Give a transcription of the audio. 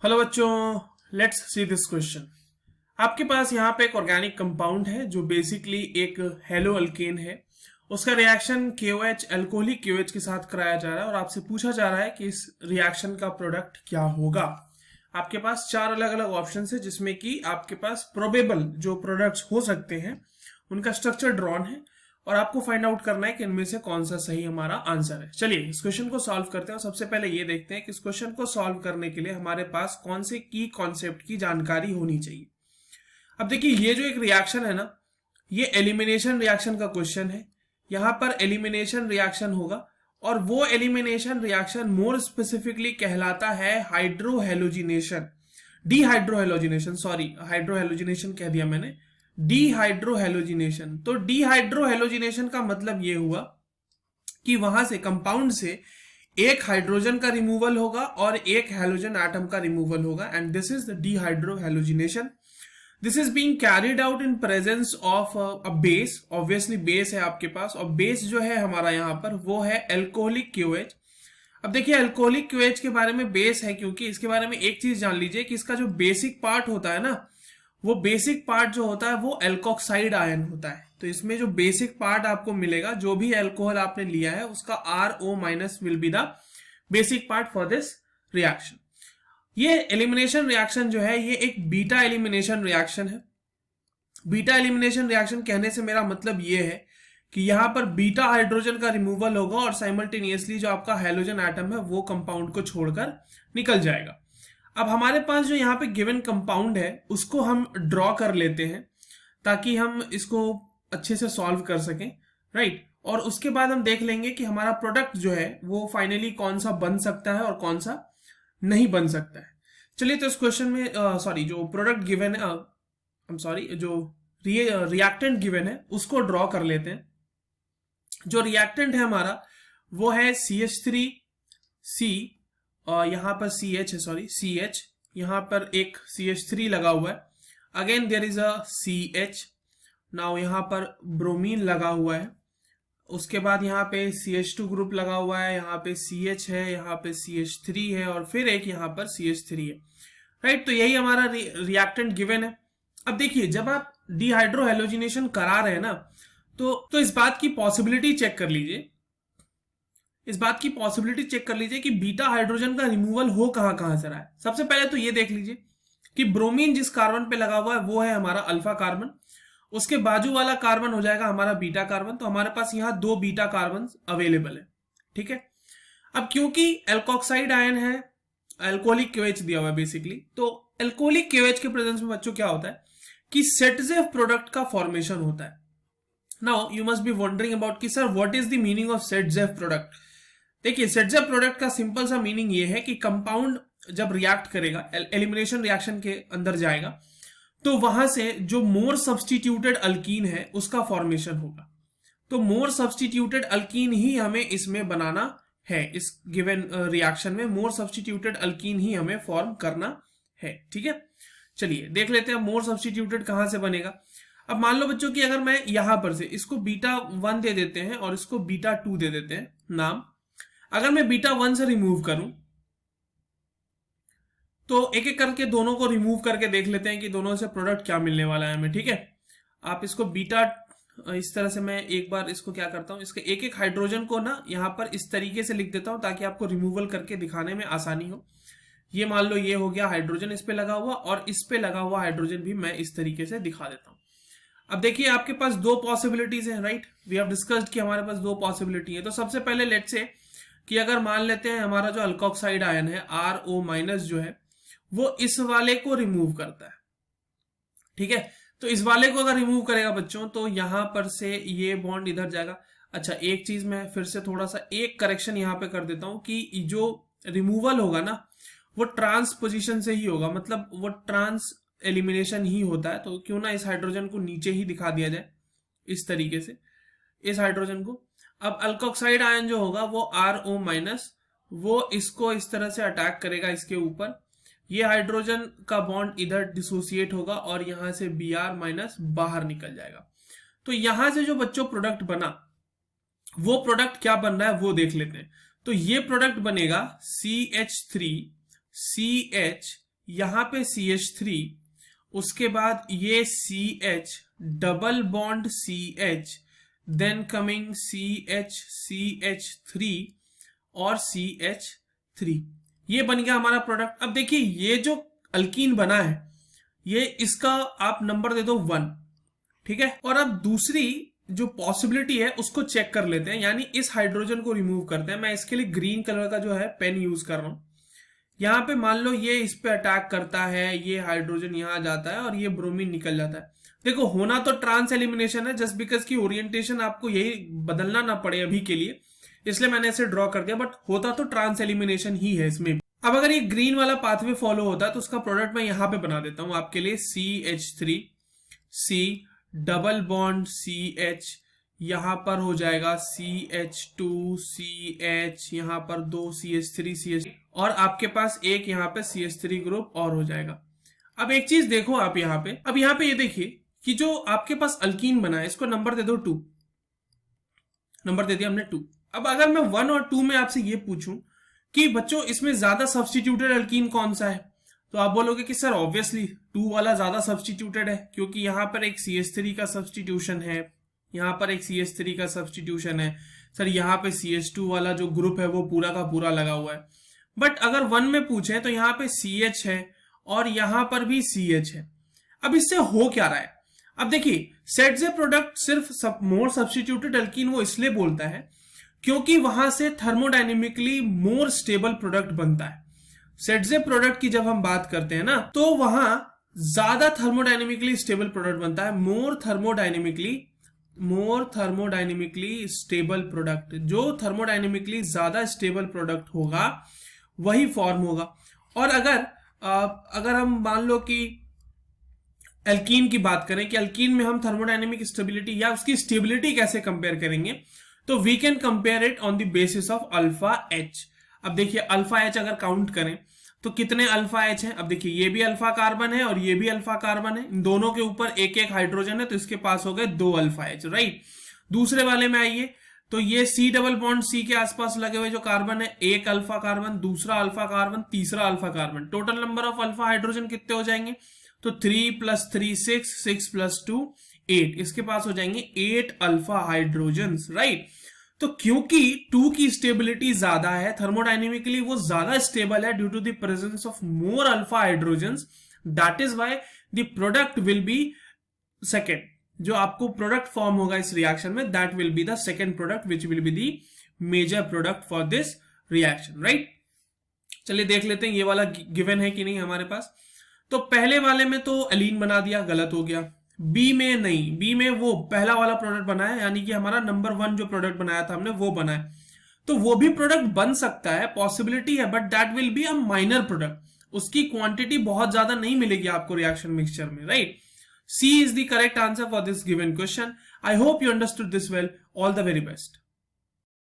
Hello बच्चों, let's see this question. आपके पास यहाँ पे एक ऑर्गेनिक कंपाउंड है जो बेसिकली एक हेलो अल्केन है। उसका रिएक्शन KOH अल्कोहलिक KOH के साथ कराया जा रहा है और आपसे पूछा जा रहा है कि इस रिएक्शन का प्रोडक्ट क्या होगा। आपके पास चार अलग अलग ऑप्शन है जिसमें कि आपके पास प्रोबेबल जो प्रोडक्ट्स हो सकते हैं उनका स्ट्रक्चर ड्रॉन है और आपको फाइंड आउट करना है कि इनमें से कौन सा सही हमारा आंसर है। चलिए इस क्वेश्चन को सॉल्व करते हैं और सबसे पहले ये देखते हैं कि इस क्वेश्चन को सॉल्व करने के लिए हमारे पास कौन से की कॉन्सेप्ट की जानकारी होनी चाहिए। अब देखिए, ये जो एक रिएक्शन है ना, ये एलिमिनेशन रिएक्शन का क्वेश्चन है। यहां पर एलिमिनेशन रिएक्शन होगा और वो एलिमिनेशन रिएक्शन मोर स्पेसिफिकली कहलाता है हाइड्रोहेलोजिनेशन, डीहाइड्रोहेलोजिनेशन, सॉरी हाइड्रोहेलोजिनेशन कह दिया मैंने, डीहाइड्रोहेलोजिनेशन। तो डीहाइड्रोहेलोजिनेशन का मतलब ये हुआ कि वहां से कंपाउंड से एक हाइड्रोजन का रिमूवल होगा और एक हेलोजन एटम का रिमूवल होगा, and this is the dehydrohalogenation. This is being carried out in presence of a base. Obviously base है आपके पास और बेस जो है हमारा यहाँ पर वो है अल्कोहलिक KOH। अब देखिए, अल्कोहलिक KOH के बारे में बेस है क्योंकि इसके बारे में एक चीज जान लीजिए कि इसका जो बेसिक पार्ट होता है ना, वो बेसिक पार्ट जो होता है वो एल्कोक्साइड आयन होता है। तो इसमें जो बेसिक पार्ट आपको मिलेगा, जो भी अल्कोहल आपने लिया है उसका RO- will be the basic part for this reaction. ये एलिमिनेशन रिएक्शन जो है ये एक बीटा एलिमिनेशन रिएक्शन है। बीटा एलिमिनेशन रिएक्शन कहने से मेरा मतलब ये है कि यहां पर बीटा हाइड्रोजन का रिमूवल होगा और साइमल्टेनियसली जो आपका हेलोजन एटम है वो कंपाउंड को छोड़कर निकल जाएगा। अब हमारे पास जो यहाँ पे गिवन कंपाउंड है उसको हम ड्रॉ कर लेते हैं ताकि हम इसको अच्छे से सॉल्व कर सकें, राइट। और उसके बाद हम देख लेंगे कि हमारा प्रोडक्ट जो है वो फाइनली कौन सा बन सकता है और कौन सा नहीं बन सकता है। चलिए तो इस क्वेश्चन में सॉरी जो प्रोडक्ट गिवन है, आई एम सॉरी, जो रिएक्टेंट गिवन है उसको ड्रॉ कर लेते हैं। जो रिएक्टेंट है हमारा वो है CH3C, और यहां पर CH है, सॉरी CH, यहां पर एक CH3 लगा हुआ है। Again there is a CH। Now यहां पर ब्रोमीन लगा हुआ है। उसके बाद यहाँ पे CH2 ग्रुप लगा हुआ है, यहाँ पे CH है, यहाँ पे CH3 है और फिर एक यहाँ पर CH3 है, राइट। तो यही हमारा रिएक्टेंट गिवन है। अब देखिए, जब आप डिहाइड्रोहेलोजिनेशन करा रहे हैं ना, तो इस बात की पॉसिबिलिटी चेक कर लीजिए, इस बात की पॉसिबिलिटी चेक कर लीजिए कि बीटा हाइड्रोजन का रिमूवल हो कहां से रहा है। सबसे पहले तो ये देख लीजिए कि ब्रोमीन जिस कार्बन पे लगा हुआ है वो है हमारा अल्फा कार्बन, उसके बाजू वाला कार्बन हो जाएगा हमारा बीटा कार्बन। तो हमारे पास यहां दो बीटा कार्बन अवेलेबल है, ठीक है। अब क्योंकि एल्कोक्साइड आयन है, अल्कोहलिक KOH दिया हुआ है बेसिकली, तो अल्कोहलिक KOH के प्रेजेंस में बच्चों क्या होता है कि सेटजेफ प्रोडक्ट का फॉर्मेशन होता है। Now you must be wondering about कि sir what is the meaning of सेटजेफ प्रोडक्ट। देखिए, सेटजेफ प्रोडक्ट का सिंपल सा मीनिंग ये है कि कंपाउंड जब रिएक्ट करेगा, एलिमिनेशन रिएक्शन के अंदर जाएगा, तो वहां से जो मोर सब्सटीट्यूटेड अल्कीन है उसका फॉर्मेशन होगा। तो मोर सब्सटीट्यूटेड अल्कीन ही हमें इसमें बनाना है, इस गिवन रिएक्शन में मोर सब्सटीट्यूटेड अल्कीन ही हमें फॉर्म करना है, ठीक है। चलिए देख लेते हैं मोर सब्सटीट्यूटेड कहां से बनेगा। अब मान लो बच्चों कि अगर मैं यहां पर से इसको β1 दे देते हैं और इसको β2 दे देते हैं नाम। अगर मैं β1 से रिमूव करूं तो एक एक करके दोनों को रिमूव करके देख लेते हैं कि दोनों से प्रोडक्ट क्या मिलने वाला है हमें, ठीक है। आप इसको बीटा, इस तरह से मैं एक बार इसको क्या करता हूं, इसके एक एक हाइड्रोजन को ना यहां पर इस तरीके से लिख देता हूं ताकि आपको रिमूवल करके दिखाने में आसानी हो। ये मान लो ये हो गया हाइड्रोजन इस पे लगा हुआ और इस पे लगा हुआ हाइड्रोजन भी मैं इस तरीके से दिखा देता हूं। अब देखिए, आपके पास दो पॉसिबिलिटीज है, राइट। वी हैव डिस्कस्ड कि हमारे पास दो पॉसिबिलिटी है। तो सबसे पहले लेट्स से कि अगर मान लेते हैं हमारा जो अल्कोक्साइड आयन है RO- जो है वो इस वाले को रिमूव करता है, ठीक है। तो इस वाले को अगर रिमूव करेगा बच्चों तो यहां पर से ये बॉन्ड इधर जाएगा। अच्छा, एक चीज मैं फिर से थोड़ा सा एक करेक्शन यहां पे कर देता हूं कि जो रिमूवल होगा ना वो ट्रांस पोजीशन से ही होगा, मतलब वो ट्रांस एलिमिनेशन ही होता है। तो क्यों ना इस हाइड्रोजन को नीचे ही दिखा दिया जाए इस तरीके से, इस हाइड्रोजन को। अब अल्कोक्साइड आयन जो होगा वो RO- वो इसको इस तरह से अटैक करेगा इसके ऊपर। ये हाइड्रोजन का बॉन्ड इधर डिसोसिएट होगा और यहां से Br- बाहर निकल जाएगा। तो यहां से जो बच्चों प्रोडक्ट बना वो प्रोडक्ट क्या बन रहा है वो देख लेते हैं। तो ये प्रोडक्ट बनेगा CH3CH यहाँ पे CH3, उसके बाद ये CH, double bond CH, then coming CH, CH3 और CH3, ये बन गया हमारा प्रोडक्ट। अब देखिए ये जो अल्कीन बना है, ये इसका आप नंबर दे दो 1, ठीक है। और अब दूसरी जो पॉसिबिलिटी है उसको चेक कर लेते हैं, यानी इस हाइड्रोजन को रिमूव करते हैं। मैं इसके लिए ग्रीन कलर का जो है पेन यूज कर रहा हूं। यहाँ पे मान लो ये इस पे अटैक करता है, ये हाइड्रोजन यहाँ जाता है और ये ब्रोमीन निकल जाता है। देखो होना तो ट्रांस एलिमिनेशन है, जस्ट बिकॉज की ओरिएंटेशन आपको यही बदलना ना पड़े अभी के लिए, इसलिए मैंने इसे ड्रॉ कर दिया, बट होता तो ट्रांस एलिमिनेशन ही है इसमें। अब अगर ये ग्रीन वाला पाथवे फॉलो होता है तो उसका प्रोडक्ट मैं यहां पे बना देता हूं आपके लिए, CH3, C, double bond CH, यहां पर हो जाएगा CH2, CH, यहां पर 2 CH3, CH, और आपके पास एक यहां पे CH3 ग्रुप और हो जाएगा। अब एक चीज देखो आप यहां पे, अब यहां पे ये देखिए कि जो आपके पास अल्कीन बना है इसको नंबर दे दो 2, नंबर दे दिया हमने 2। अब अगर मैं 1 और 2 में आपसे ये पूछूं कि बच्चों इसमें ज्यादा सब्स्टिट्यूटेड अल्कीन कौन सा है, तो आप बोलोगे कि सर ऑब्वियसली 2 वाला ज्यादा सब्स्टिट्यूटेड है, क्योंकि यहां पर एक CH3 का सब्स्टिट्यूशन है, यहां पर एक CH3 का सब्स्टिट्यूशन है, सर यहाँ पे CH2 वाला जो ग्रुप है वो पूरा का पूरा लगा हुआ है। बट अगर 1 में पूछे तो यहाँ पे CH है और यहां पर भी CH है। अब इससे हो क्या रहा है, अब देखिए सेट प्रोडक्ट सिर्फ मोर सब्स्टिट्यूटेड अल्कीन वो इसलिए बोलता है क्योंकि वहां से थर्मोडायनेमिकली मोर स्टेबल प्रोडक्ट बनता है। सेट प्रोडक्ट की जब हम बात करते हैं ना, तो वहां ज्यादा थर्मोडायनेमिकली स्टेबल प्रोडक्ट बनता है, मोर थर्मोडायनेमिकली स्टेबल प्रोडक्ट। जो थर्मोडायनेमिकली ज्यादा स्टेबल प्रोडक्ट होगा वही फॉर्म होगा। और अगर हम मान लो कि एल्कीन की बात करें कि एल्कीन में हम थर्मोडायनेमिक स्टेबिलिटी या उसकी स्टेबिलिटी कैसे कंपेयर करेंगे, तो we can compare it on the basis of alpha H. अब देखिए अल्फा एच अगर काउंट करें तो कितने अल्फा एच हैं, अब देखिए ये भी अल्फा कार्बन है और ये भी अल्फा कार्बन है, इन दोनों के ऊपर एक एक हाइड्रोजन है, तो इसके पास हो गए 2 अल्फा एच, राइट। दूसरे वाले में आइए तो ये C डबल बॉन्ड C के आसपास लगे हुए जो कार्बन है, एक अल्फा कार्बन, दूसरा अल्फा कार्बन, तीसरा alpha carbon, total number of alpha hydrogen कितने हो जाएंगे, तो 3 + 3 6, 6 + 2 8, इसके पास हो जाएंगे 8 अल्फा हाइड्रोजन, राइट। तो क्योंकि 2 की स्टेबिलिटी ज्यादा है, थर्मोडायनेमिकली वो ज्यादा स्टेबल है due to the presence of more alpha hydrogens, that is why the product will be second. जो आपको प्रोडक्ट फॉर्म होगा इस रिएक्शन में, that will be the second product which will be the major product for this reaction, right. चलिए देख लेते हैं ये वाला गिवन है कि नहीं हमारे पास। तो पहले वाले में तो एलीन बना दिया, गलत हो गया। बी में नहीं, बी में वो पहला वाला प्रोडक्ट बनाया, यानी कि हमारा नंबर 1 जो प्रोडक्ट बनाया था हमने वो बनाया, तो वो भी प्रोडक्ट बन सकता है, पॉसिबिलिटी है, but that will be a minor product. उसकी क्वांटिटी बहुत ज्यादा नहीं मिलेगी आपको रिएक्शन मिक्सचर में, right. C is the correct answer for this given question. I hope you understood this well. All the very best.